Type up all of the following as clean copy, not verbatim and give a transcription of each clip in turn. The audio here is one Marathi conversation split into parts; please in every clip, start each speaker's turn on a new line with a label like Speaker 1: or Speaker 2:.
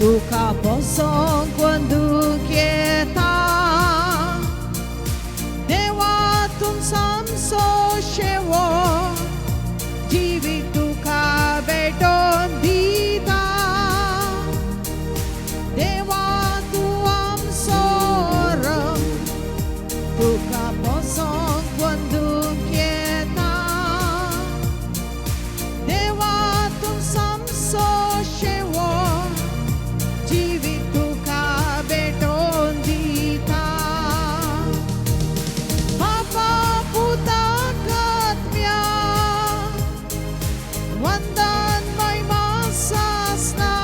Speaker 1: tuka posong quando quieta dewa tum samso shewo jivi tuka beton dita dewa tuam soram tuka posong quando quieta dewa tum samso shewo jivi tuka beton dita papa puta katmya wandan may masasna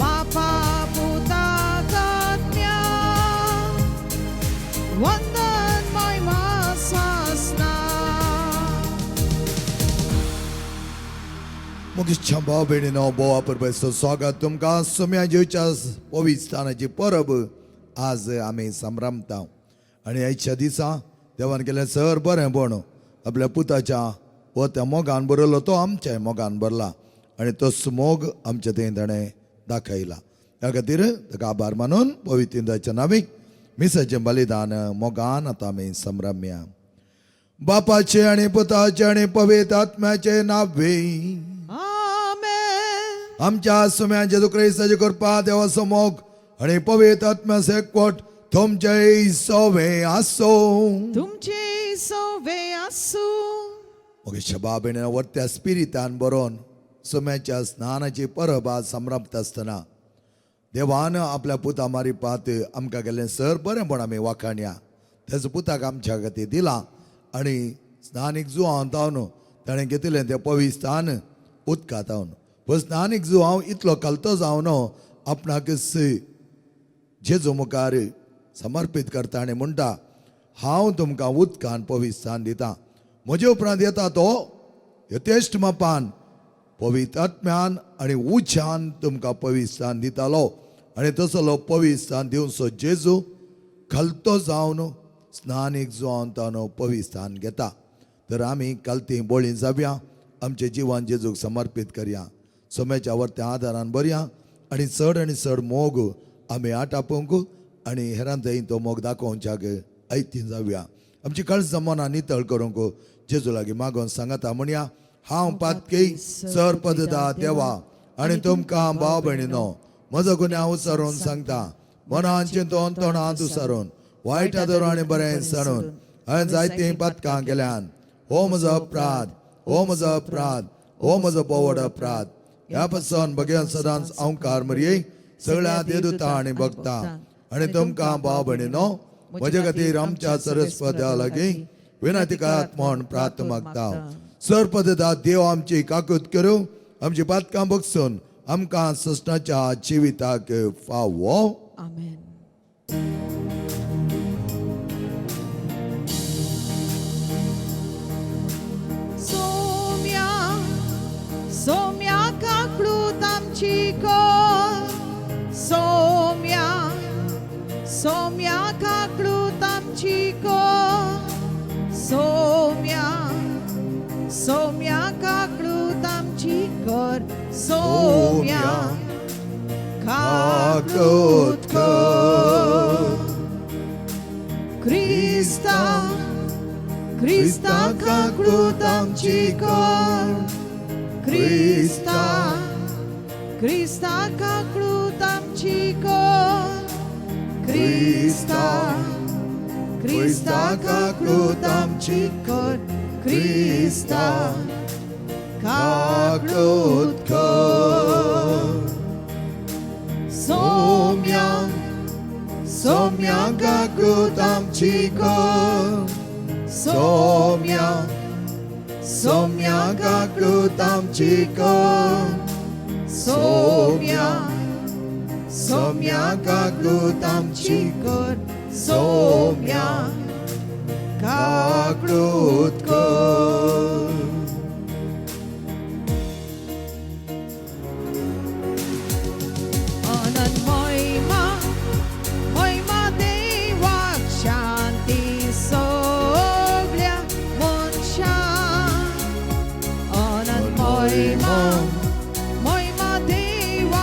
Speaker 1: papa puta katmya wandan may masasna
Speaker 2: मुगिच्छा भाव बहिणीनो बोवा परमेश्वर स्वागत तुमका सोम्याजीच्या पवित्राची परब आज आम्ही संभ्रमता आणि आजच्या दिसा देवान केले सर बरें पण आपल्या पुताच्या व त्या मोगान बरयलो तो आमच्या मोगान भरला आणि तो मोग आमच्या थंय ताणें दाखयला त्या खातीर ताका आभार मानून पवित्राच्या नावीक मिसाचें बलिदान मोगान आतां आमी संभ्रम्या बापाचे आणि पुताचे आणि पवित्र आत्म्याचे नावे
Speaker 1: Amen.
Speaker 2: आमच्या सुम्या जेजू ख्रिस्ताची कृपा देवाचो मोग आणि पवित्र आत्म्याचो एकवट तुमचे सोवे आसो
Speaker 1: तुमचे सोवे आसू
Speaker 2: मग शबा बेन वरत्या स्पिरितान बरोवन सुम्याच्या स्नानाची परब आज संभ्रमत आसतना देवान आपल्या पुता मारिपात आमकां गेलें सर बरेंपण आमी वाखाणया तेजो पुताक आमच्या खातीर दिला आणि स्नानीक जुवांव तावन ताणें घेतिल्लें तें पवित्र स्थान उदकांत तावन पण स्नानीक जुवांव इतलो कलतो जावन आपणाक जेजू मुखार समर्पीत करता आनी म्हणटा हांव तुमकां उदकान पवित्र स्थान दितां म्हजे उपरांत येता तो यथेश्ट मापान पवित्र आत्म्यान आनी उज्यान तुमकां पवित्र स्थान दितालो आनी तसलो पवित्र स्थान दिवचो जेजू कलतो जावन स्नानीक जुवांव तावन पवित्र स्थान घेता तर आमी कलती बोळी जावया आमचें जिवन जेजूक समर्पीत करया सोम्याच्या वरत्या आदारान बरया आनी चड मोग आमी आटापूंक आनी हेरां थंय तो मोग दाखोवच्याक ऐतीं जावया आमची कळस मनां नितळ करूंक जेजू लागीं मागोवन सांगता म्हणया हांव पातकी सर पदता देवा आनी तुमकां भाव भयणीनो म्हजो गुन्यांव उसरून सांगता मनान चिंतून तोंडांत उसरून वायट धरून आनी बरें सणून हांवें जायतीं पथकां केल्यान हो म्हजो अपराध हो म्हजो अपराध हो म्हजो बोवड अपराध ह्या पासून भगवान सदांच अवकार मरये सगळ्या देदूतां आनी भक्तां आनी तुमकां भाव भयणीनो म्हजे खातीर आमच्या सरस्वत्या लागीं विनंतीकात म्हूण प्रार्थना मागता सरपदता देव आमची काकूत करूं आमची पातकां बगसून आमकां सस्ताच्या जिविताक फावो
Speaker 1: Amen. सोम्या काकळूत आमची कोर सोम्या काकळूत आमची कोर सोम्या काकळूत आमची कोर सोम्या काकळूत कोर Krista काकळूत आमची कोर Krista काकळूत आमची कोर Krista काकळूत आमची कोर Krista काकळूत कोर सोम्या काकळूत आमची कोर सोम्या काकळूत आमची कोर सोम्या काकळूत आमची कोर सोम्या काकळूत कोर अनंत महिमा देवाक शांती सगळ्या मनशांक अनंत महिमा देवाक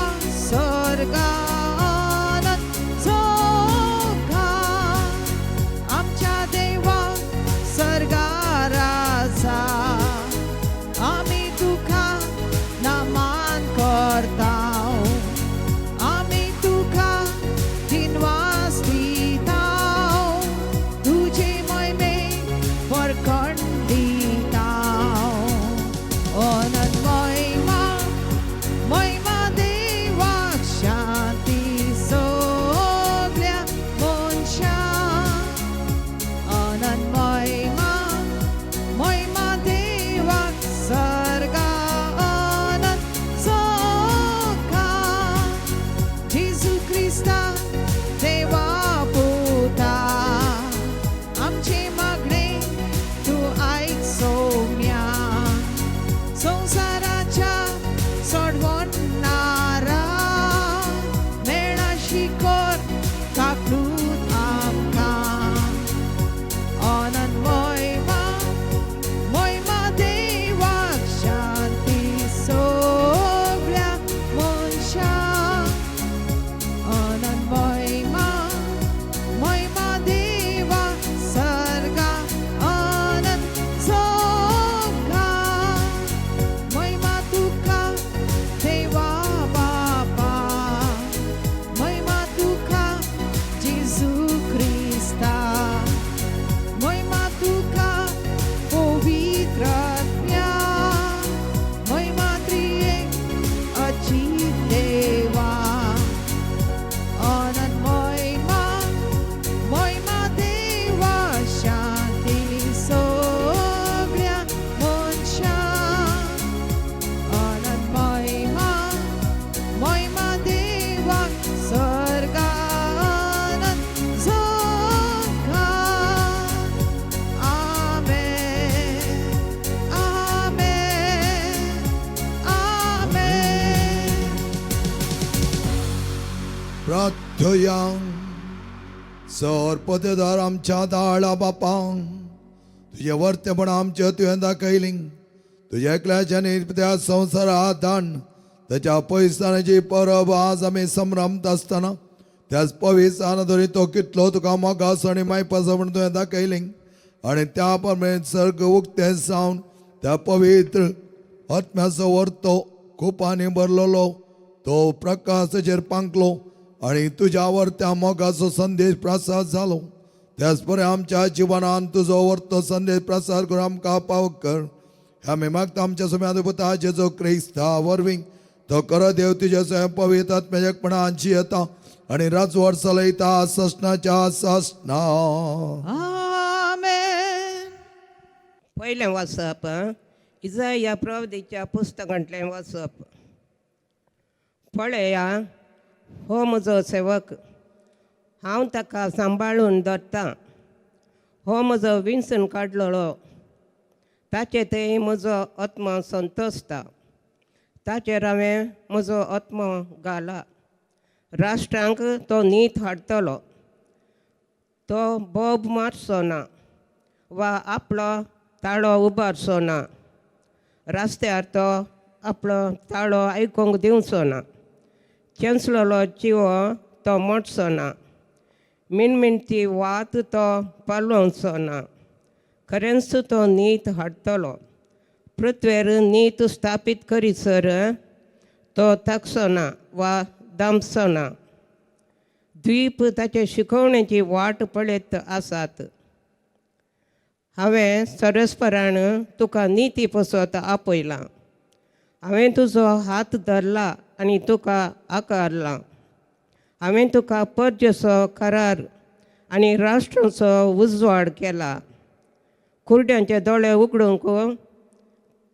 Speaker 2: प्रार्थया सर्पतेदार आमच्या दाळा बापां तुझे वर्तेपण आमचे तुवें दाखयली तुझ्या एकल्याच्या त्या संवसारात धाण त्याच्या पयसानाची परब आज आमी संभ्रमत आसतना त्याच पवित्रान धरी तो कितलो तुका मोगास आनी मायपास म्हण तुवें दाखयली आनी त्या प्रमाणे सर्ग उक्ते जावन त्या पवित्र आत्म्याचो वर्तो खुपांनी भरलेलो तो प्रकाशाचेर पांकलो आनी तुज्या वर्त्या मोगाचो संदेश प्रसार जालो त्याच परे आमच्या जिवनांत तुजो वर्तो संदेश प्रसार करून आमकां पाव कर आमी मागता आमच्या सुम्याधिपता जेजो क्रिस्ता वरवीं तो कर देव तुजे स्वयं पवित्र आत्म्याच्या एकपणांची येता आनी राजवट चलयता ससनाच्या ससना
Speaker 1: आमेन.
Speaker 3: पयलें वाचप इजाया प्रवदीच्या पुस्तकांतलें वाचप. पळया हो म्हजो सेवक हांव ताका सांबाळून दवरतां हो म्हजो विंचून काडलेलो ताचे थंय म्हजो आत्मा संतोसता ताचेर हांवें म्हजो आत्मा घाला राष्ट्रांक तो नीत हाडटलो तो बोब मारचो ना वा आपलो ताळो उबारचो ना रस्त्यार तो आपलो ताळो आयकूंक दिवचो ना चेंचलेलो चिवो तो मोडचो ना मिणमिणती वात तो पालोवचो ना खरेंच तो नीत हाडटलो पृथ्वेर नीत स्थापीत करीसर तो थाकचो ना वा दामचो ना द्वीप ताचे शिकवण्याची वाट पळयत आसात हांवें सरस्परान तुका निती पसत आपयलां हांवें तुजो हात धरला आनी तुका आकारलां हांवें तुका पर्जसो करार आनी राष्ट्राचो उजवाड केला कुरड्यांचे दोळे उगडूंक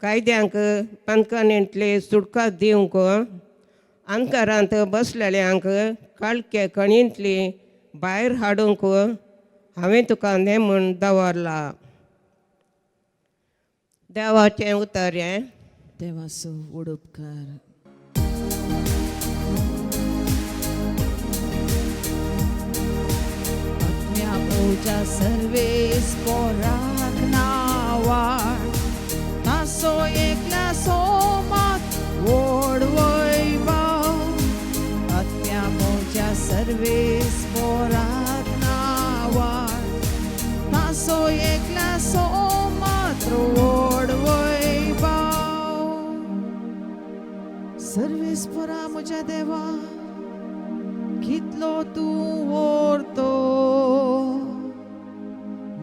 Speaker 3: कायद्यांक पानकानेंतले सुटका दिवंक अंकारांत बसलेल्यांक काळके कणींतली भायर हाडूंक हांवें तुका नेमून दवरला. देवाचें उतर हें.
Speaker 1: देवाचो उपकार. आत्म्या पोच्या सर्वेस पोराक नावाड तासो एकल्या सोमात व्हड वैभव आत्म्या पोच्या सर्वेस पोराक नावाड तासो एकल्या सोमात व्हड वैभव सर्वेस पोरा म्हज्या देवा कितलो तूं व्हरतो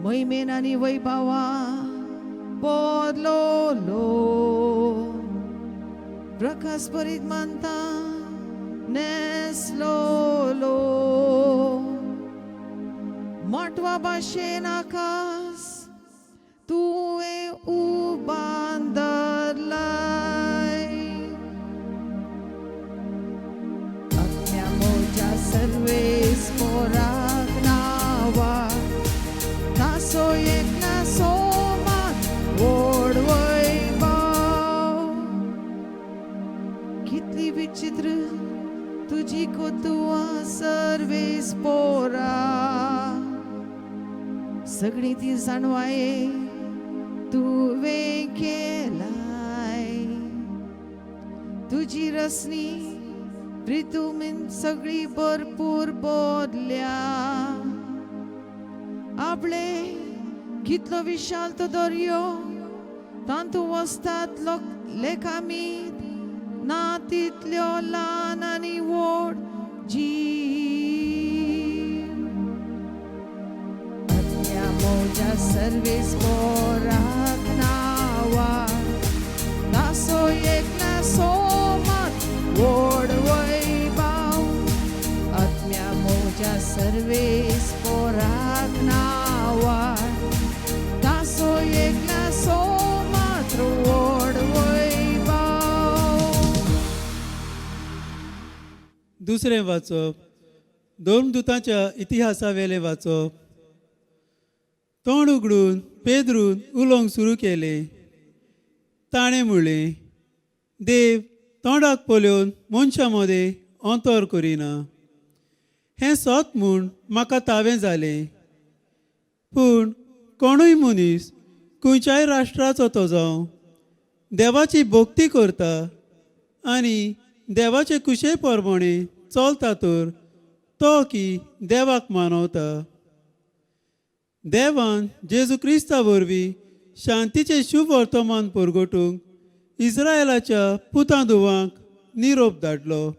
Speaker 1: मैमेन आनी वैभवा बदलोलो प्रकाश बरीत मानता नेसलोलो मोटवा भाशेन आकाश तुवें उबान धरलाय आत्म्या मोच्या सर्वेस पोराक नावा तासो एकला सोमात व्हड वैभव कितली विचित्र तुजी कोतुआ सर्वेस पोरा सगळी ती जाणवाये तुवें केलाय तुजी रसनी रितुमीन सगळी भरपूर बोदल्या आपले कितलो विशाल तो दर्यो तांतू वस्तात लोक लेखामीत ना तितल्यो ल्हान आनी व्हड जीव आत्म्या मोच्या सर्वेस पोराक नावा तासो एकला सोमात व्हड वैभव आत्म्या मोच्या सर्वेस पोराक नावा तासो एकला सोमात व्हड वैभव.
Speaker 4: दुसरें वाचप दोन दुतांच्या इतिहासा वेले वाचप. तोंड उगडून पेद्रून उलोवंक सुरू केलें. ताणें म्हणलें देव तोंडाक पोलेवन मनशा मदें अंतर करिना हें सोत म्हूण म्हाका तावें जालें. पूण कोणूय मनीस खंयच्याय राष्ट्राचो तो जावं देवाची भक्ती करता आनी देवाचे कुशे प्रमाणे चलता तर तो की देवाक मानवता. देवान जेजू क्रिस्ता वरवीं शांतीचें शुभ वर्तमान परगटूंक इस्रायलाच्या पुतां धुवांक निरोप धाडलो.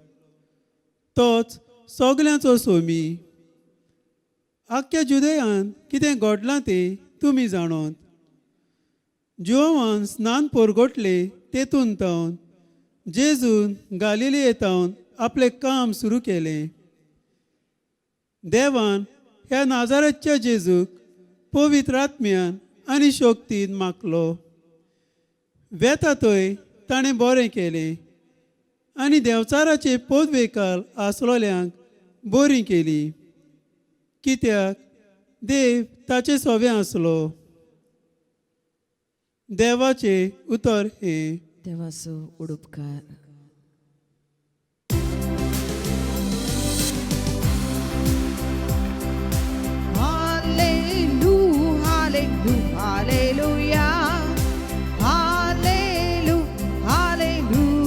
Speaker 4: तोच सगल्यांचो सोमी. आख्ख्या जुदेयान कितें घडलां तें तुमी जाणोत. जोवान स्नान परगटले तेतून तावन जेजून गालिलेयेतावन आपलें काम सुरू केलें. देवान ह्या नाजारेतच्या जेजूक पवित्र आत्म्यान आनी शक्तीन मागलो. वेता थंय ताणें बरें केलें आनी देवचाराचे पदवेकाल आसलोल्यांक बरी केली, कित्याक देव ताचे सोबे आसलो. देवाचे उतर हें.
Speaker 1: देवाचो उडुपकार. Hallelujah, hallelujah, hallelujah, hallelujah,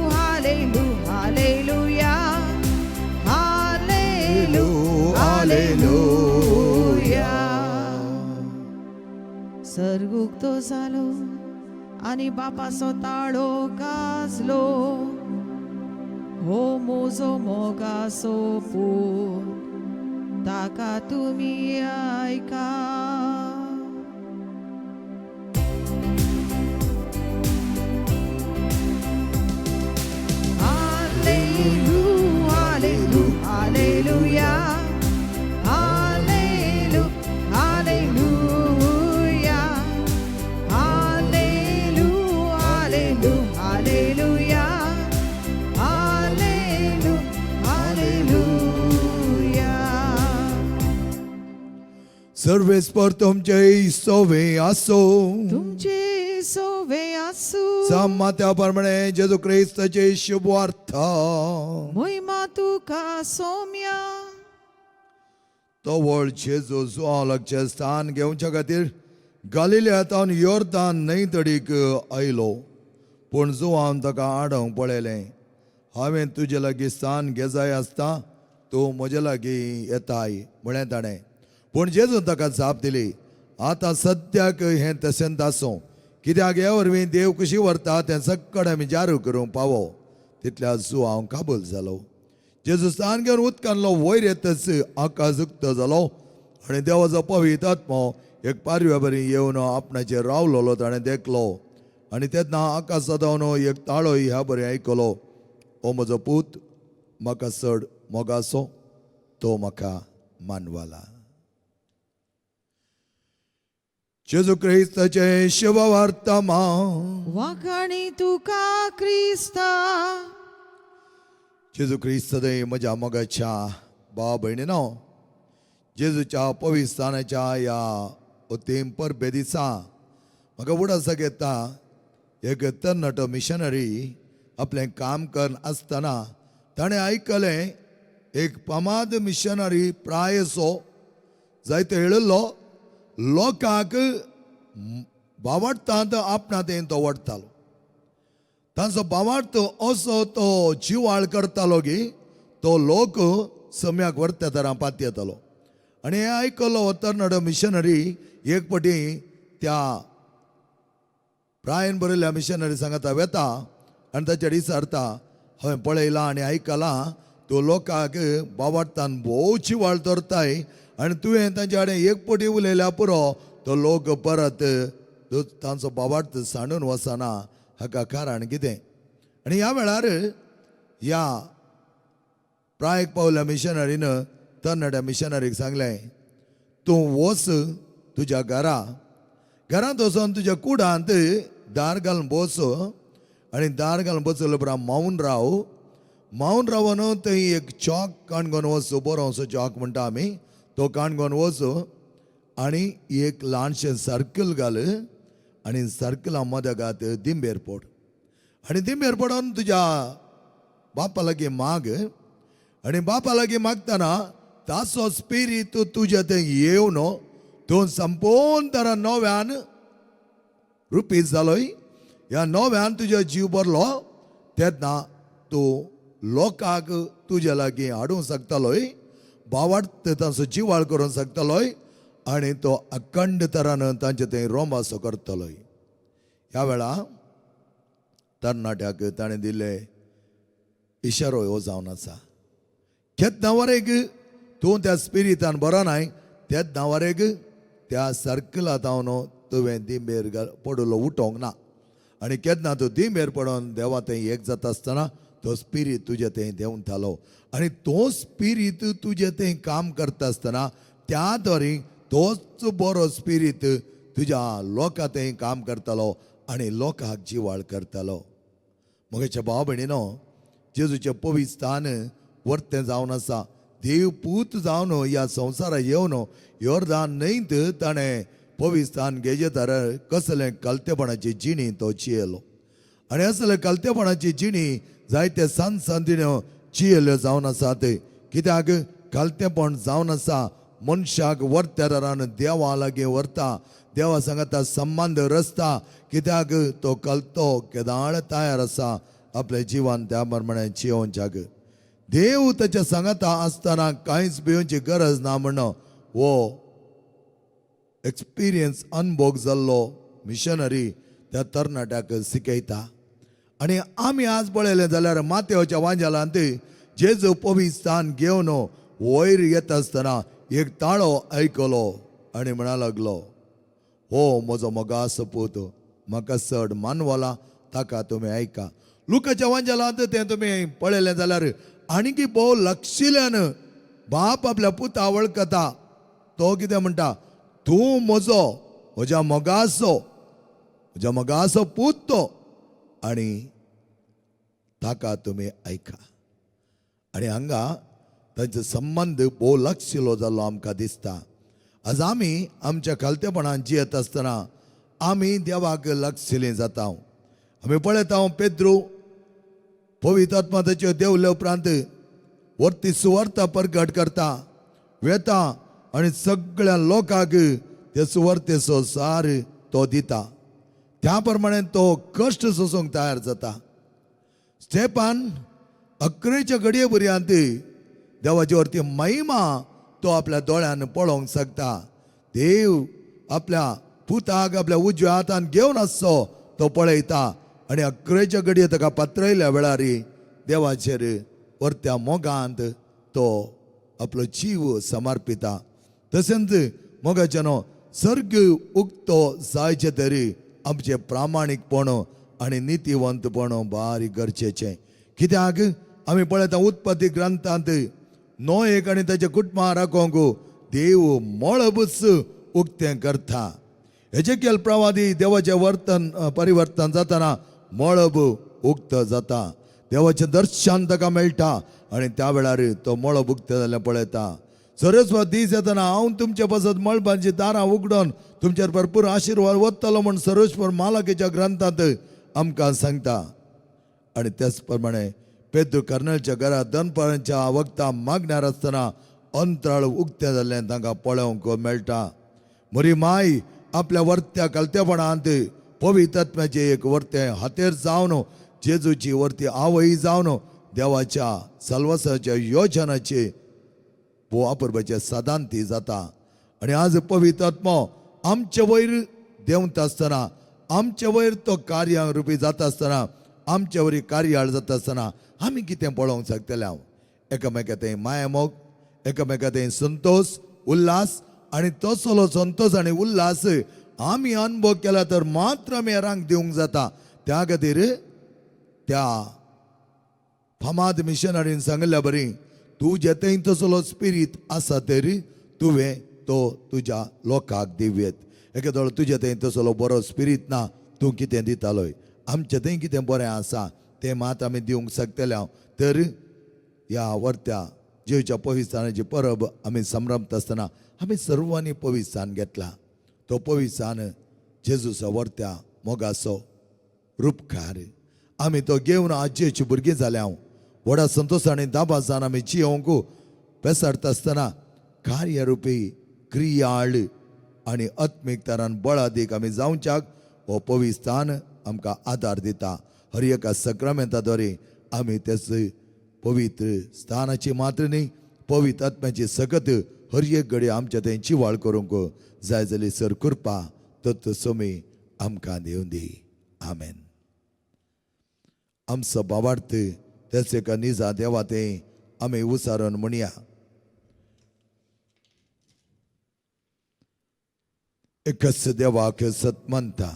Speaker 1: hallelujah, hallelujah, hallelujah. सर्ग उक्तो जालो आनी बापाचो ताळो गाजलो. हो मोजो मोगाचो पूत ताका तुमी ऐका. Hallelujah, hallelujah, hallelujah, hallelujah, hallelujah, hallelujah, hallelujah, hallelujah.
Speaker 2: सर्वेस्पर तुमचे सोवे असो.
Speaker 1: तुमचे सोवे आसू.
Speaker 2: सामात्या प्रमाणे जेजू ख्रिस्ताचे शुभार्थ.
Speaker 1: महिमा तुका सौम्या.
Speaker 2: तो व्हड जेजू सुवाळ्याचे स्थान घेवच्या खातीर गालिलेयांतावन योर्दान न्हंयतडीक आयलो. पूण जुवान ताका आडोवंक पळयलें. हांवें तुजे लागीं स्थान घे जाय आसता तूं म्हजे लागीं येताय म्हळें ताणें. पूण जेजून ताका जाप दिली, आतां सद्याक हें तशेंच आसूं, कित्याक हे वरवीं देव कशी व्हरता तें सक्कड आमी जारू करूंक पावो. तितल्या हांव काबूल जालो. जेजू स्थान घेवन उदकांतलो वयर येतच आकाश उक्तो जालो आनी देवाचो पवित्र आत्मो एक पारव्या बरी येवन आपणाचेर रावलोलो ताणें देखलो. आनी तेन्ना आकाशांतल्यान एक ताळो ह्या बरें आयकलो. ओ म्हजो पूत म्हाका चड मोगाचो, तो म्हाका मानवाला. जेजू ख्रिस्ताचे शुभ वर्तमान.
Speaker 1: वाखाणी तुका क्रिस्ता.
Speaker 2: जेजू ख्रिस्त म्हज्या मोगाच्या भाव भयणीनो, जेजूच्या पवित्र स्थानाच्या ह्या अतीम परबे दिसा म्हाका उडासाक येता एक तरणाटो मिशनरी आपलें काम करन आसतना ताणें आयकलें एक फामाद मिशनरी प्रायसो जायतो हेळिल्लो लोकांक भावार्थांत आपणात तो वडतालो. तांचो भावार्थ असो तो जिवाळ करतालो की तो लोक सम्याक व्हरता तरा पात येतालो. आनी हें आयकलो तरणाटो मिशनरी एक पटी त्या प्रायन बरयल्ल्या मिशनरी सांगता वेता आनी ताचेर विचारता, हांवें पळयलां आनी आयकलां तूं लोकांक भावार्थान भोव जिवाळ धरताय आनी तुवें तांचे कडेन एक पटी उलयल्या पुरो तो लोक परत तांचो भावार्थ सांडून वचना. हाका कारण कितें? आनी ह्या वेळार ह्या प्रायक पावल्या मिशनरीन तरणाट्या मिशनरीक सांगलें, तूं वच तुज्या घरांत वचून तुज्या कुडांत दार घालून बस आनी दार घालून बसले उपरांत मावून रावन थंय एक चॉक काणकोन वच, बरो असो चॉक म्हणटा आमी, तो काणकोन वच आनी एक ल्हानशें सर्कल घाल आनी सर्कला मदगात दिंबेर पड आनी दिंबेर पडोन तुज्या बापा लागी माग आणि बापा लागी मागतना तासो स्पिरीत तुझ्या ते येवन तूं संपूर्ण तरा नव्यान रुपीत जालोय ह्या नव्यान तुझ्या जीव भरलो तेन्ना तूं लोकांक तुज्या लागीं हाडूंक शकतलोय बावार्थ ताचो जिवाळ करूंक शकतलोय आनी तो अखंड तरान तांचे थंय रोमासो करतलोय. ह्या वेळा तरणाट्याक ताणें दिले इशारो हो जावन आसा. केन्ना वरेक तूं त्या स्पिरितान बरो नाय तेन्ना वरेक त्या सर्कलांत हांव तुवें दिंबेर पडलो उठोंक ना आनी केन्ना तूं दिंबेर पडोन देवा थंय एक जाता आसतना तो स्पिरीट तुजे थंय देंवन थालो आनी तो स्पिरीट तुजे थंय काम करता आसतना त्या दरी तोच बरो स्पिरीट तुज्या लोकां थंय काम करतालो आनी लोकांक जिवाळ करतालो. म्हज्या भाव भयणीनो जेजूचें पवित्र स्थान वर्तें जावन आसा. देव पूत जावन ह्या संवसाराक येवन योर्दान न्हंयत ताणें पवित्र स्थान घेजे तर कसलें कलतेपणाची जिणी तो जियेलो आनी असले कलतेपणाची जिणी जायते संदिण्यो जियेल्यो जावन आसात. कित्याक कलतेपण जावन आसा मनशाक वर्त्या दरान देवा लागीं व्हरता देवा सांगता संबंध रचता कित्याक तो कलतो केदाळ तयार आसा आपल्या जिवान त्या प्रमाणे जियोवच्याक. देव ताच्या सांगता आसतना कांयच भिवची गरज ना म्हणून हो एक्सपिरियन्स अनुभव जाल्लो मिशनरी त्या तरणाट्याक शिकयता. आनी आमी आज पळयलें जाल्यार मातेवाच्या वांजेलांत जेजू पवित्र स्थान घेवन वयर येता आसतना एक ताळो आयकलो आनी म्हणा लागलो हो म्हजो मोगासो पूत म्हाका चड मानवला ताका तुमी आयका. लुकाच्या वांजेलांत तें तुमी पळयलें जाल्यार आनीक भोव लक्षिल्यान बाप आपल्या पुता वळखता. तो कितें म्हणटा तूं म्हज्या मोगासो पूत तो आनी ताका तुमी आयका. आनी हांगा तांचो संबंध भोव लक्षिलो जाल्लो आमकां दिसता. आज आमी आमच्या खालतेपणान जियेत आसतना आमी देवाक लक्षिलीं जाता. आमी पळयता पेद्रू पवित्र आत्मा ताच्यो देवले उपरांत वर्ती सुवार्ता प्रगट करता वेता आनी सगळ्या लोकांक ते सुवार्तेचो सार तो दिता. त्या प्रमाणे तो कश्ट सोसूंक तयार जाता. स्टेपान 11च्या घडये पर्यंत देवाचे वरती महिमा तो आपल्या दोळ्यान पळोवंक शकता. देव आपल्या पुताक आपल्या उजव्या हातान घेवन आसचो तो पळयता आनी 11च्या घडये ताका पात्रयल्या वेळार देवाचेर वर्त्या मोगांत तो आपलो जीव समर्पिता. तशेंच मोगाच्यानो सर्ग उक्तो जायचे तरी आमचे प्रामाणीकपण आनी नितीवंतपण बारीक गरजेचें. कित्याक आमी पळयता उत्पत्ती ग्रंथांत नोएक आनी ताच्या कुटुंबाक राखोंक देव मळबूच उक्तें करता. एजेकियल प्रवादी देवाचें परिवर्तन जाताना मळब उक्त जाता. देवाचें दर्शन ताका मेळटा आनी त्या वेळार तो मळब उक्तें जाल्लें पळयता. सरस्वत दीस येतना हांव तुमचे पासत मळबांची दारां उगडोन तुमचेर भरपूर आशिर्वाद वतलो म्हूण सर्वेश्वर मालकेच्या ग्रंथांत आमकां सांगता. आनी त्याच प्रमाणे पेद्रू कर्नलच्या घरात दनपाराच्या वक्ता मागण्यार आसतना अंतराळ उक्तें जाल्लें तांकां पळोवंक मेळटा. म्हरी माय आपल्या वर्त्या कलतेपणांत पवित्र आत्म्याचें एक वर्तें हातेर जावन जेजूची वर्ती आवय जावन देवाच्या सल्वासाच्या योजनाची वापरपाचे सदांत ती जाता. आनी आज पवित्र आत्मो आमचे वयर देंवता आसतना आमचे वयर तो कार्य रुपी जाता आसतना आमचे वरी कार्याळ जाता आसतना आमी कितें पळोवंक शकतले. हांव एकामेका थंय माया मोग एकामेका थंय संतोष उल्हास आनी तसलो संतोष आनी उल्हास आमी अनुभव केला तर मात्र आमी हेरांक दिवंक जाता. त्या खातीर त्या फामाद मिशनरीन सांगल्या बरी तुजे थंय तसलो स्पिरीट आसा तरी तुवें तो तुज्या लोकांक दिव्येत. एकेदो तुजे थंय तसलो बरो स्पिरीट ना तूं कितें दितालोय. आमचे थंय कितें बरें आसा तें मात आमी दिवंक शकतले. तर ह्या वर्त्या जेवच्या पवित्रानाची परब आमी संभ्रमता आसतना आमी सर्वांनी पवित्रान घेतला. तो पवित्रान जेजूचो वर्त्या मोगाचो रूपकार आमी तो घेवन आजयेची भुरगीं जाल्या. व्हडा संतोष आणि दाबासान आमी जियोंक पेसाडता आसतना कार्यरुपी क्रियाळ आणि आत्मीक तरान बळादीक आमी जावच्याक हो पवित्र स्थान आमकां आदार दिता. हर एका सक्रामेंताद्वारे आमी तेच पवित्र स्थानाची मात्र न्ही पवित्र आत्म्याची सकत हर एक घडी आमच्या थंय चिवाळ करूंक जाय जाली सर कृपा तत् सोमी आमकां दिवन दी. आमेन. आमचो भावार्थ तेच एका निजा देवा ते आमी उसारण म्हणया. एकच देवाक सतमंता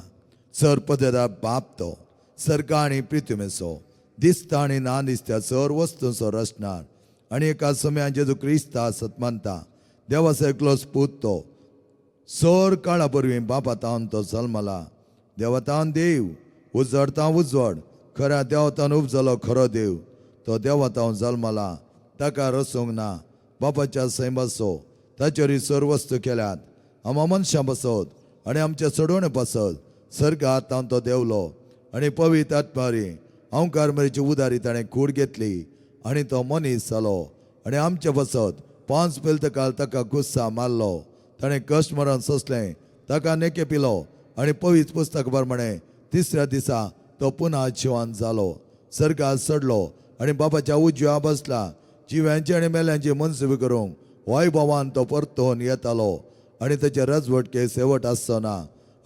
Speaker 2: सर पदरा बापतो सर्गा आणि पृथ्वीमेचो दिसता आणि ना दिसत्या सर वस्तूंचो रचणार आणि एका समयान जेजू क्रिस्ता सतमंता देवाचो एकलो पूत तो सर काळा परवीं बापा तावन तो जल्मला. देवतान देव उजवडता उजवड खऱ्या देवतान उपजलो खरो देव. तो देवतावन जल्मला ताका रसूंक ना. बापाच्या सैम बसो ताचेर सर वस्तू केल्यात. आम मनशां बसत आणि आमचे चडवणे बसत सर्गात तावन तो देवलो आणि पवित्र आत्मारी अवकार मरीची उदारी ताणें कूड घेतली आणि तो मनीस जालो आणि आमचे बसत 5 काळ ताका गुस्सा मारलो. ताणें कश्ट मरण सोंसलें ताका नेके पिलो आणि पवित्र पुस्तक प्रमाणे तिसऱ्या दिसा तो पुन्हा जिवान जालो. सर्गात चडलो आणि बापाच्या उजव्या बसला. जिव्यांची आणि मेल्यांची मनसुबी करूंक वैभवान तो परतून येतालो आणि त्याचे रजवटके शेवट आसना.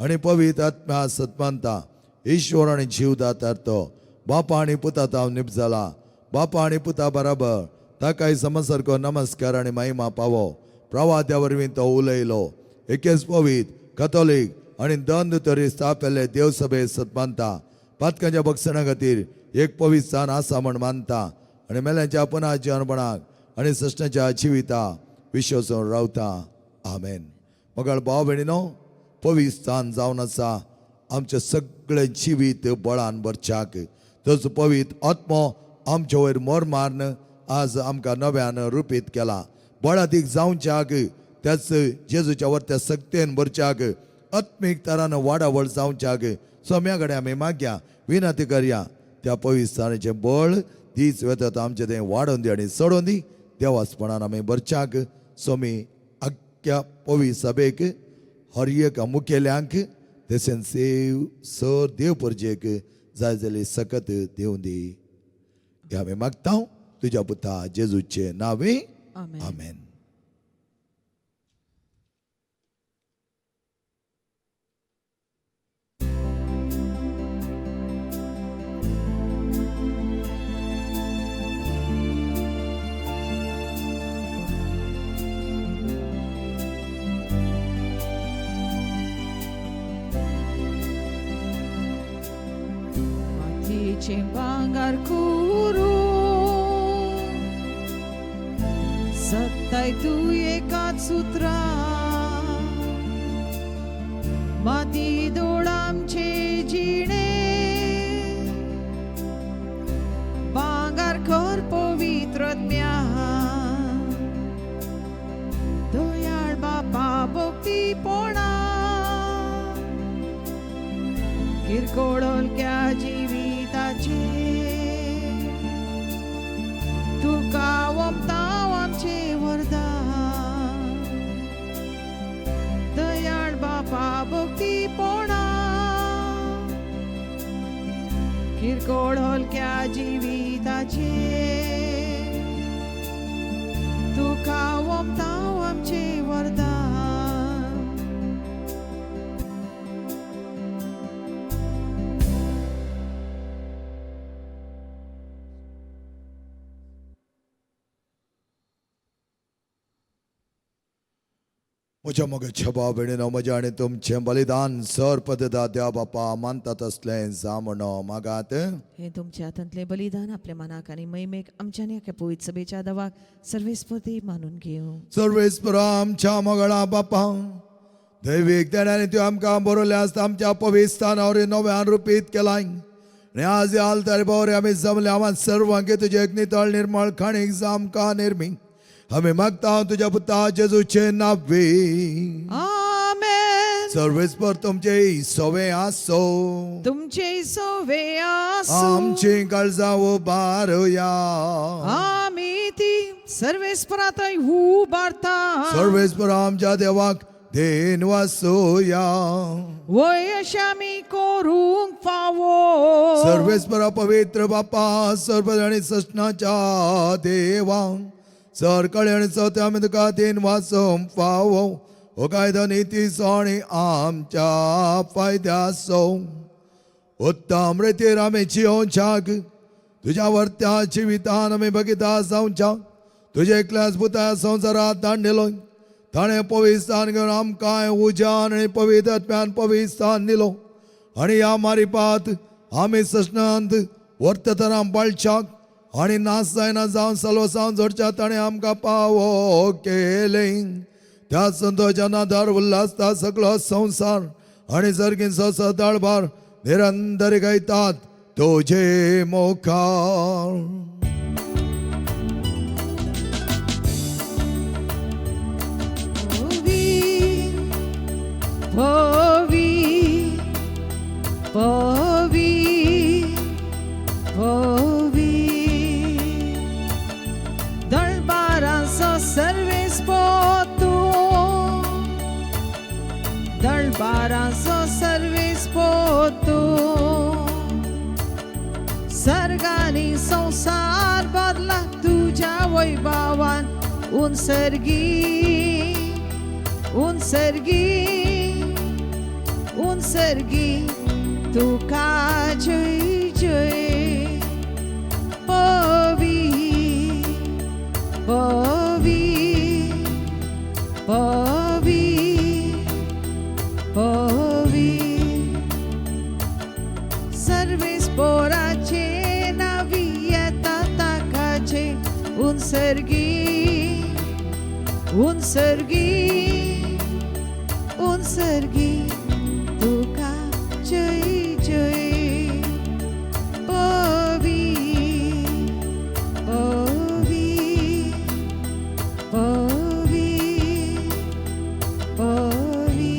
Speaker 2: आणि पवित्र आत्म्या सतमंता ईश्वर आणि जीव दातार तो बापा आणि पुता ताव निप जाला. बापा आणि पुता बराबर ताकाय समसारको नमस्कार आणि महिमा पावो. प्रवाद्या वरवीं तो उलयलो. एकेच पवित्र कथोलीक आणि दंड तरी स्थापले देवसभे सतमंता पातकांच्या भक्षणा खातीर एक पवित्र स्थान आसा म्हण मानता आणि मेल्यांच्या पुन्हा जिवनपणाक आणि सृष्टीच्या जिविता विश्वासून रावता. आमेन. मगळ भाव भयणीनो पवित्र स्थान जावन आसा आमचे सगळे जिवीत बळान भरच्याक. तोच पवित्र आत्मो आमचे वयर मोर मारन आज आमकां नव्यान रुपीत केला. बळादीक जावच्याक त्याच जेजूच्या वर्त्या सक्तेन भरच्याक आत्मीक तरान वाडावळ जावच्याक सोम्या कडेन आमी मागया विनंती करया. त्या पवित्र स्थानाचे बळ तीच वेतात आमचे थंय वाडोवन दी आनी चडोवन दी. देवासपणान आमी भरच्याक सोमी आख्या पवित्र सभेक हर एक मुखेल्यांक तशेंच सेव सर देव परजेक जाय जाली सकत देव दी. हे आमी मागता तुज्या पुता जेजूचे नावे.
Speaker 1: आमेन.
Speaker 2: आमेन.
Speaker 1: मातीचे भांगार करून सत्ताय तू एकाच सूत्रा माती दोड आमचे जिणे भांगार कर पवित्र दयाळ बापा भक्तीपणा किरकोळ हलक्या जिविताचे तुका वमताव आमचे वरदान दयाळ बापा भक्तीपणा किरकोळ हलक्या जिविताचे तुका वमताव आमचे वरदान.
Speaker 2: म्हज्या मोगाच्या भाव भयणीनो म्हजें आनी तुमचें बलिदान सर पददा देवा बापा मानतात असलें जा म्हणो मागात.
Speaker 1: हे तुमच्या हातांतले बलिदान आपल्या मनाक आणि मैमेक आमच्यानी एका पवित्र सभेच्या दवाक सर्वेस्पती मानून घेऊ.
Speaker 2: सर्वेस्परा आमच्या मोगळा बापा दैवीक देण्याने त्यो आमकां बरोवले आसता आमच्या पवित्र स्थानावर नव्यान रुपीत केलाय. आणि आज ह्या आलतार बावरे आमी जमले आम्हा सर्वांक तुजे एक नितळ निर्मळ खाणीक आमकां निर्मी आमी मागता तुझ्या पुता जेजूचे नावे.
Speaker 1: आमेन.
Speaker 2: सर्वेस्पर तुमचे सवे आसो
Speaker 1: तुमचे सोवे आसो
Speaker 2: आमची काळजावो बारया
Speaker 1: आमी ती सर्वेस्परात उबारता
Speaker 2: सर्वेस्पर आमच्या देवाक देन वासोया
Speaker 1: वयश आमी करूंक फावो
Speaker 2: सर्वेस्परा पवित्र बापा सर्व आणि सष्णाच्या देवा सर कळे आणि चौथ्या आमी तुका देन वासोम फावो हो कायदा नीती सोणी आमच्या फायद्यासो उत्तम रितीर आमी जियोंचाक तुझ्या वर्त्या जिवितान आमी बगिता जावच्या तुझे एकल्याच पुता संवसारात धाडलेलो ताणें पवित्रान घेवन आमकां उज्यान आनी पवित्र आत्म्यान पवित्रान दिलो आनी ह्या मारिपात आमी सशनांत वर्ततना बाळच्याक आनी नास जायना जावन सलवसावन जोडच्या ताणें आमकां पावो केले त्या संतोषाच्या नादार उल्हासता सगळो संवसार आनी सर्गीन सदाळभार निरंतर गायतात तुझे मोखार
Speaker 1: Povi, povi, povi, dalbaranso servis potu, dalbaranso servis potu, sargani संसार बदला तुझ्या वैभवान उनसर्गी तुका जय जय पवी पवी पवी पवी सर्वेस पोराचे नावी येता ताकाचे उनसर्गी तुका जय जय पवी पवी पवी पवी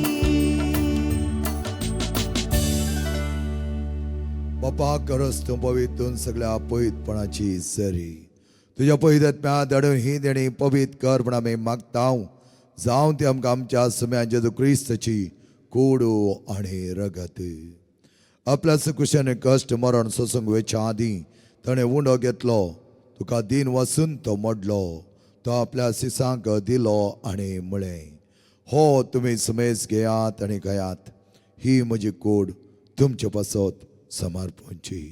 Speaker 2: बापा करस तूं पवित्र सगळ्या पवित्रपणाची सरी तुझ्या पवित्रात्म्या धाडून ही देणी पवित्र कर म्हण आमी मागता जावं ती आमकां आमच्या सम्या जेजू क्रिस्ताची कूड आनी रगत आपल्या कुशाने कश्ट मरण सोसूंक वेच्या आदीं ताणें उंडो घेतलो तुका दिन वसून तो मोडलो तो आपल्या सिसांक दिलो आनी म्हळें हो तुमी समेज घेयात आनी खयात ही म्हजी कूड तुमचे पासत समर्पणची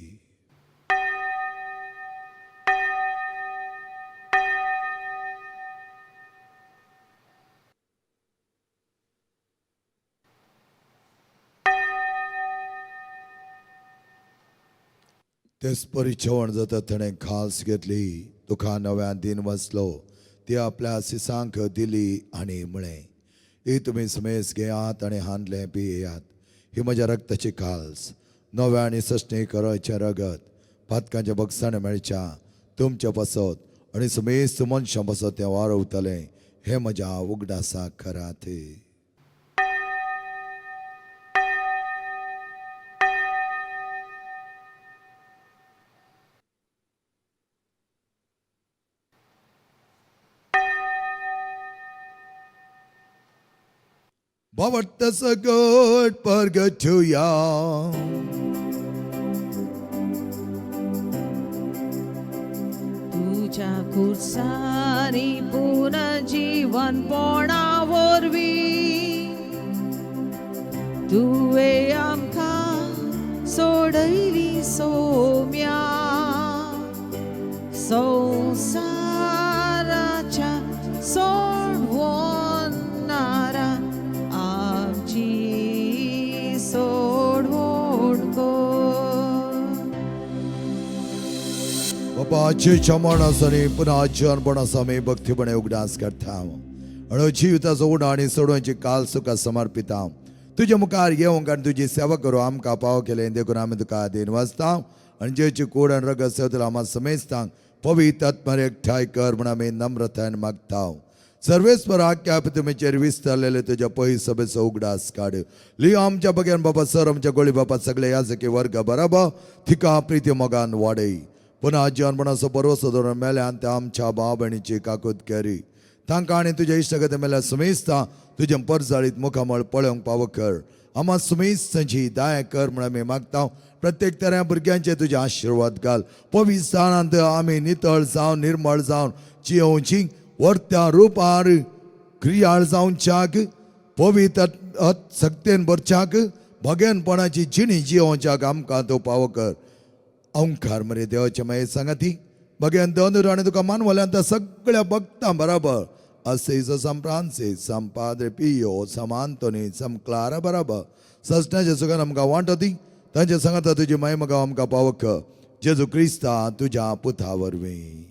Speaker 2: तेच परी जेवण जाता ताणें खास घेतली तुका नव्या दिन वचलो ती आपल्या सिसांक दिली आनी म्हळें ही तुमी समेज घेयात आनी हांदलें पियेयात ही म्हज्या रक्ताची खाल्स नव्या आनी सश्णी करचे रगत पातकांच्या बक्षाने मेळच्या तुमच्या पासत आनी समेज मनशां पासत तें वारवतलें हे म्हज्या उगडासाक करात But that's a good burger to ya.
Speaker 1: तुझ्या खुर्सानी पुन्हा जीवन पोणावरवी तुवे आमकां सोडयली सोम्या संसाराच्या सोडवणारा आमची सोडवण कर
Speaker 2: बापाचे चमणास आणि पुन्हा जनपणास आम्ही भक्तीपणे उगडास करता आणि जिविताचो उडा आणि सोडवांची काल सुका समर्पिता तुझ्या मुखार येवंक आनी तुजी सेवा करूं आमकां पाव केलें देखून आमी तुका देन वाचता आनी जेची कूड आनी रगत सेवतलो आम्हा समेजतांक पवित्र आत्म्यार एकठांय कर म्हूण आमी नम्रतायेन मागता सर्वेस्वर आख्या पितमेचेर विस्तारलेले तुझ्या पै सभेचो उगडास काड. लियो आमच्या बग्यान बाबा सर आमच्या गोळी बाबा सगळे याजकी वर्ग बराबर थिका प्रीती मोगान वाडय. पुन्हा जीवनपणाचो बरोसो धरून मेल्यान त्या आमच्या भाव भयणीची काकूत केरी. तांकां आनी तुज्या इश्टगते मेल्या सुमेस्ता तुज्या परजाळीत मुखामळ पळोवंक पाव कर. आम्हा सुमेस्तांची दया कर म्हण आमी मागता. प्रत्येक तऱ्या भुरग्यांचे तुजे आशिर्वाद घाल. पवित्र स्थानांत आमी नितळ जावन निर्मळ जावन जियोवची वर्त्या रुपार क्रियाळ जावच्याक पवित्र सक्तेन भरच्याक भगेनपणाची जिणी जियोवच्याक आमकां तो पाव कर. ओंकार मरे देवाचे माये सांगाती भगेन दोनूर आनी तुका मानवल्यांत सगळ्या भक्तां बराबर असेजो सम फ्रांसीस सम पाद्रे पियो सम आंतोनी सम क्लारा बराबर सस्नाचे सुखान आमकां वांटो दी. तांचे सांगाता तुजी महिमा आमकां पावक जेजू क्रिस्ता तुज्या पुता वरवीं.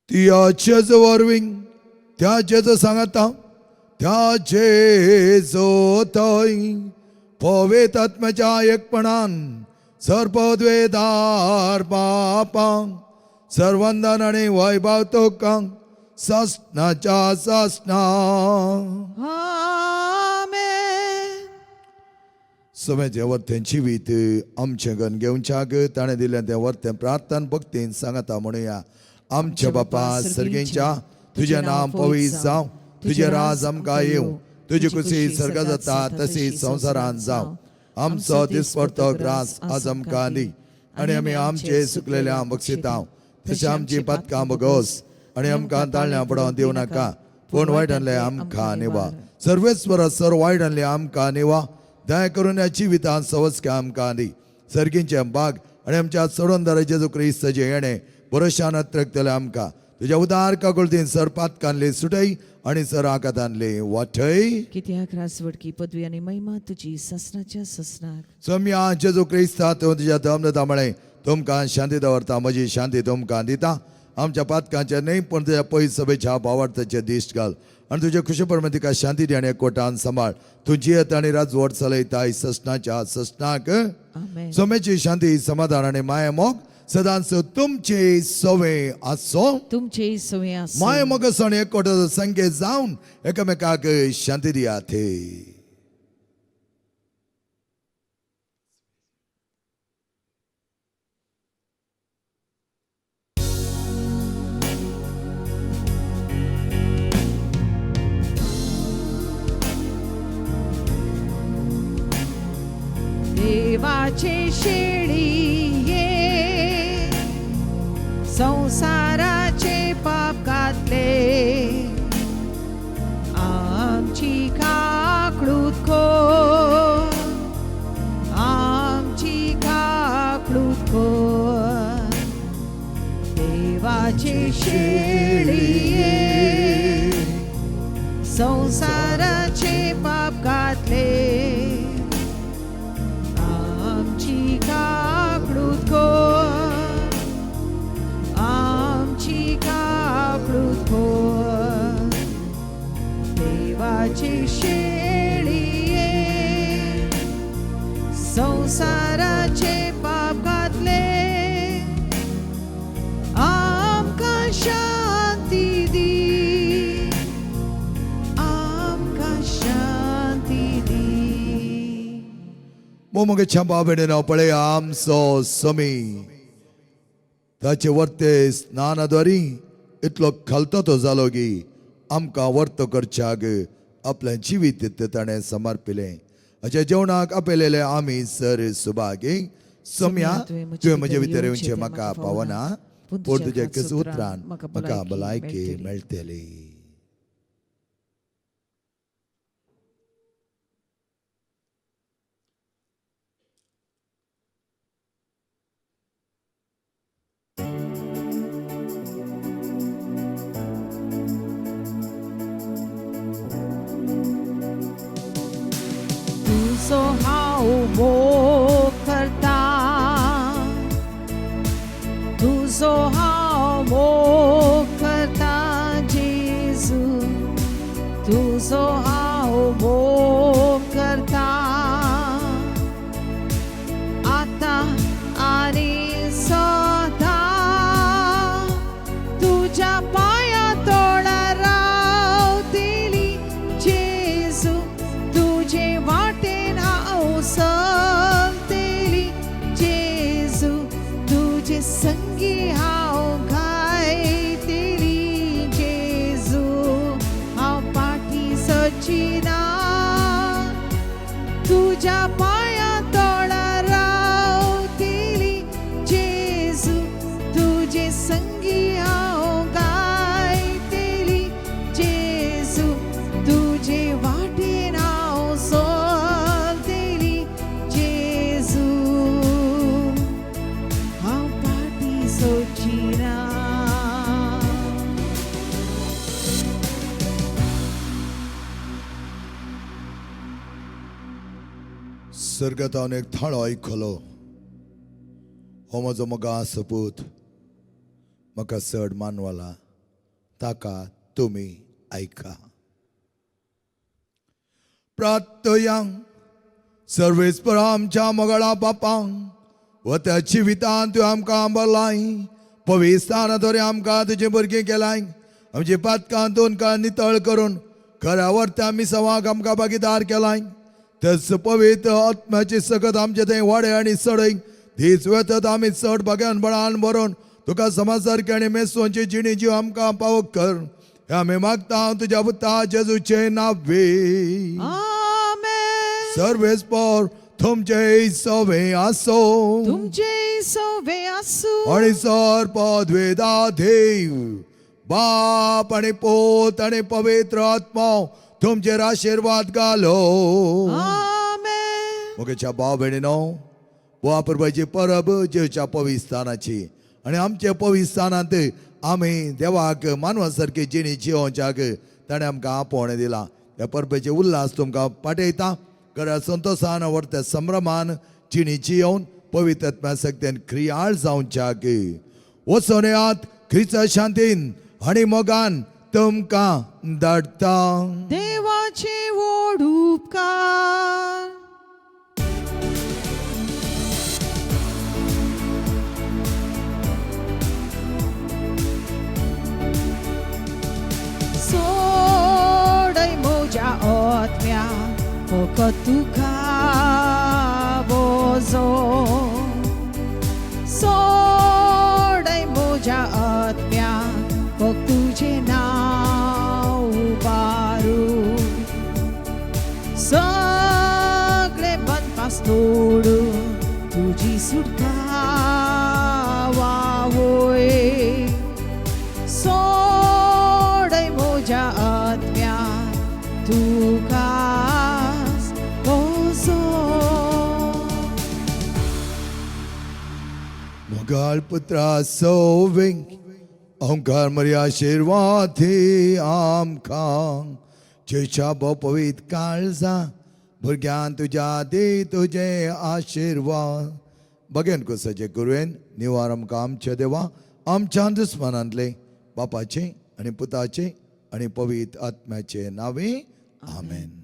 Speaker 2: त्या जेजू वरवीं त्या जेजू सांगाता त्या जेजू थंय पवित्र आत्म्याच्या एकपणान सर्पद्वेदार बापांक सर्वंदन आनी वैभव तुका सस्नाच्या सस्ना.
Speaker 1: आमेन.
Speaker 2: समेचे वर्तें जिवीत आमचें गण घेवच्याक ताणें दिलें तें वर्तें प्रार्थना भक्तीन सांगता म्हणुया. आमच्या बापा सर्गेंच्या तुजें नांव पवित्र जावं. तुजें राज आमकां येवं. तुजी खुशी सर्गा जाता तशीच संवसारांत जावं. आमचो दिसपडतो ग्रास आज आमकां दी आनी आमी आमचे सुकलेल्या बक्षिता तशें आमची पातकां बगोस आनी आमकां ताळण्यां पडोवन दिवं नाका पूण वायटांतले आमकां निवा. सर्वेस्वर सर वायटांतले आमकां निवा. दया करून ह्या जिवितांत सवस्के आमकां दी. सर्गींचे बाग आनी आमच्या सोडून जेजू क्रिस्ताचे येणे बरोशान अत्रकतले आमकां तुज्या उदार काकुळतीन सर पातकांतले सुटय आनी सर आकातांतले वाठय.
Speaker 1: कित्याक रासवडकी पदवी आनी महिमा तुजी ससनाच्या ससनाक.
Speaker 2: सोम्या जेजू क्रिस्ता तूं तुज्या दमनता म्हळे तुमकां शांती दवरता. म्हजी शांती तुमकां दिता. आमच्या पातकांचे न्हय पूण तुज्या पयस सभेच्या भावार्थाचे दिश्ट घाल आनी तुजे खुशी प्रमाणे तिका शांती दी आनी एकवटान सांबाळ. तूं जियेत आनी राजवट चलयता ससनाच्या ससनाक.
Speaker 1: आमेन.
Speaker 2: सोमेची शांती समाधान आनी माये मोग सदांच तुमचे सवे आसो.
Speaker 1: तुमचे सवे आसूं.
Speaker 2: माये मोगसाण एकवटाचो संकेत जावन एकामेकाक शांती दियात.
Speaker 1: देवाचे शेळी ये संसाराचे पाप घातले आमची काकडूत खोर आमची काकडूत खोर. देवाचे शेळी ये संसाराचे पाप घातले आमची काकडूत खोर आमची काकडूत खोर. देवाची शेळी ये संसाराचे पाप घातले आमकां शांती दी आमकां शांती दी.
Speaker 2: मोमोगेच्या बाबेने नाव पळय आमचो समी ताचे वर्ते स्नानाद्वारी इतलो खालतो तो जालो की आमकां वर्त करच्याक आपलें जिवीत ताणें समर्पिलें. हाच्या जेवणाक आपयलेले आमी सर सुभागे. सम्या तुवें म्हजे भितर येवचें म्हाका पावना पूण तुजे कस उतरान म्हाका भलायकी मेळटली.
Speaker 1: तुझो हांव मोग करता तुझो हांव मोग करता जेजू
Speaker 2: सर्गतान एक थाळो आयकलो हो म्हजो मोगा सपूत म्हाका चड मानवाला ताका तुमी ऐका. प्रार्थया सर्वेस्पर आमच्या मोगळा बापांक व त्या जिवितान तुवें आमकां बरलाय पवित्र स्थानाद्वारे आमकां तुजें भुरगें केलाय आमची पातकां दोन काळ नितळ करून खऱ्या वर्त्या मिसवाक आमकां भागीदार केलाय. तेच पवित्र आत्म्याची सकत आमचे थंय वाडय आनी चडय तीच वेतत आमी चड बग्यान बळान बरोवन तुका समासारकी आनी मेस्तवांची जिणी जीव आमकां पावक कर. हे आमी मागता तुज्या पुता जेजूचे नांवे.
Speaker 1: आमेन.
Speaker 2: सर्वेस्पर तुमचे सवे आसो
Speaker 1: तुमचे सवे आसू
Speaker 2: आणि सर पदवेदा देव बाप आणि पोत आणि पवित्र आत्मा तुमचेर आशीर्वाद घालो.
Speaker 1: आमेन.
Speaker 2: मुखेच्या भाव भयणीनो वा परबाची परब जेवच्या पवित्र स्थानाची आणि आमच्या पवित्र स्थानांत आमी देवाक मानवा सारकी जिणी जिवोवच्याक ताणें आमकां आपोवणें दिलां. ह्या परबेचे उल्हास तुमकां पाठयता. घरा संतोषान व्हरत्या संभ्रमान जिणी जियोवन पवित्र आत्म्या सक्तीन क्रियाळ जावच्याक वचून येयात ख्रिस्ता शांतीन आनी मोगान तुमकां धाडटा.
Speaker 1: देवाचे व्हड उपकार. सोडय म्हज्या आत्म्या फकत तुका बोजो. सोडय म्हज्या आत्म्या फक्त तुझे नाव उबारू. सगळे बंदपास तोडून तुझी सुटका वावोय. सोडय म्हज्या आत्म्या तुकाच बोजो.
Speaker 2: मोगाळ पुत्रा सोवेंग ओंकार मरी आशीर्वाद हे आमकां जेच्या भोव पवित्र काळजा भुरग्यान तुज्या दे तुजे आशीर्वाद. बगेन कुसाचे कुरवेन निवार आमकां आमचे देवा आमच्या दुस्मानांतले बापाचे आणि पुताचे आणि पवित्र आत्म्याचे नावे. आमेन.